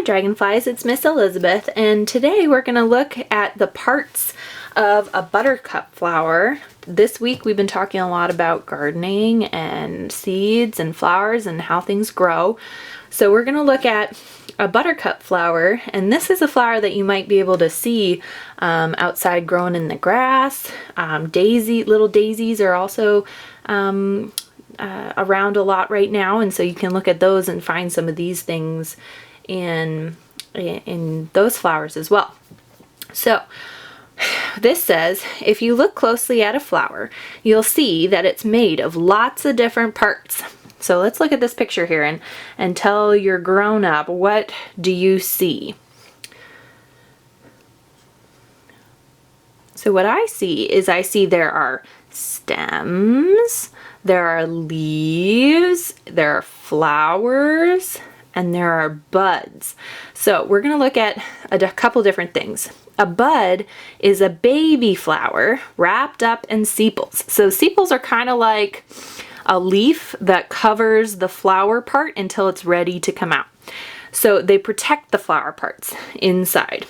Dragonflies, it's Miss Elizabeth, and today we're going to look at the parts of a buttercup flower. This week we've been talking a lot about gardening and seeds and flowers and how things grow. So we're going to look at a buttercup flower, and this is a flower that you might be able to see outside growing in the grass. Little daisies are also around a lot right now, and so you can look at those and find some of these things in those flowers as well. So this says, if you look closely at a flower, you'll see that it's made of lots of different parts. So let's look at this picture here and tell your grown up, what do you see? So what I see there are stems, there are leaves, there are flowers, and there are buds. So we're going to look at a couple different things. A bud is a baby flower wrapped up in sepals. So sepals are kind of like a leaf that covers the flower part until it's ready to come out. So they protect the flower parts inside.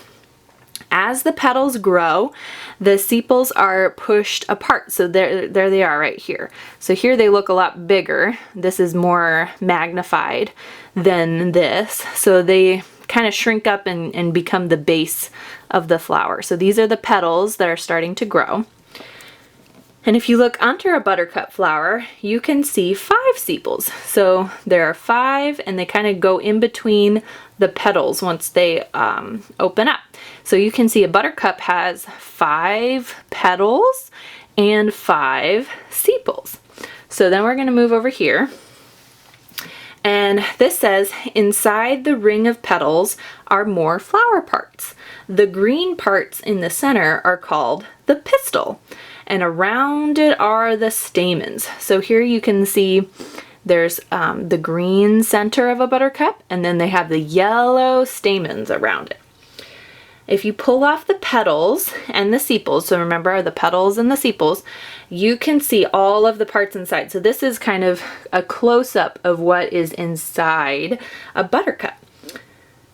As the petals grow, the sepals are pushed apart. So there they are right here. So here they look a lot bigger. This is more magnified than this. So they kind of shrink up and become the base of the flower. So these are the petals that are starting to grow. And if you look under a buttercup flower, you can see 5 sepals. So there are 5, and they kind of go in between the petals once they open up. So you can see a buttercup has 5 petals and 5 sepals. So then we're going to move over here. And this says, inside the ring of petals are more flower parts. The green parts in the center are called the pistil, and around it are the stamens. So here you can see there's the green center of a buttercup, and then they have the yellow stamens around it. If you pull off the petals and the sepals, so remember the petals and the sepals, you can see all of the parts inside. So this is kind of a close-up of what is inside a buttercup.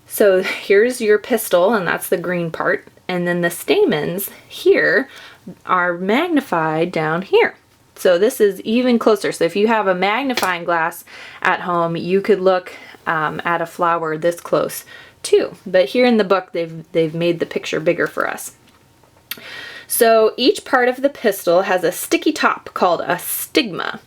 So here's your pistil, and that's the green part, and then the stamens here are magnified down here. So this is even closer. So if you have a magnifying glass at home, you could look at a flower this close too. But here in the book, they've made the picture bigger for us. So each part of the pistil has a sticky top called a stigma.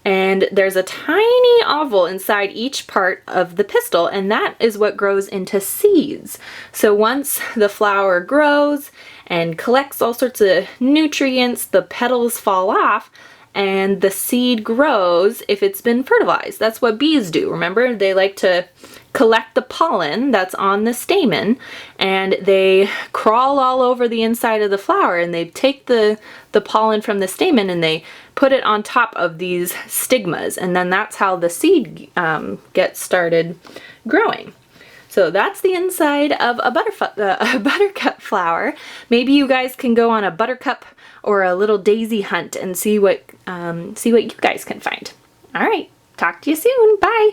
And there's a tiny oval inside each part of the pistil, and that is what grows into seeds. So once the flower grows and collects all sorts of nutrients, the petals fall off, and the seed grows if it's been fertilized. That's what bees do. Remember, they like to collect the pollen that's on the stamen, and they crawl all over the inside of the flower, and they take the pollen from the stamen and they put it on top of these stigmas, and then that's how the seed gets started growing. So that's the inside of a buttercup flower. Maybe you guys can go on a buttercup or a little daisy hunt and see what you guys can find. All right, talk to you soon. Bye.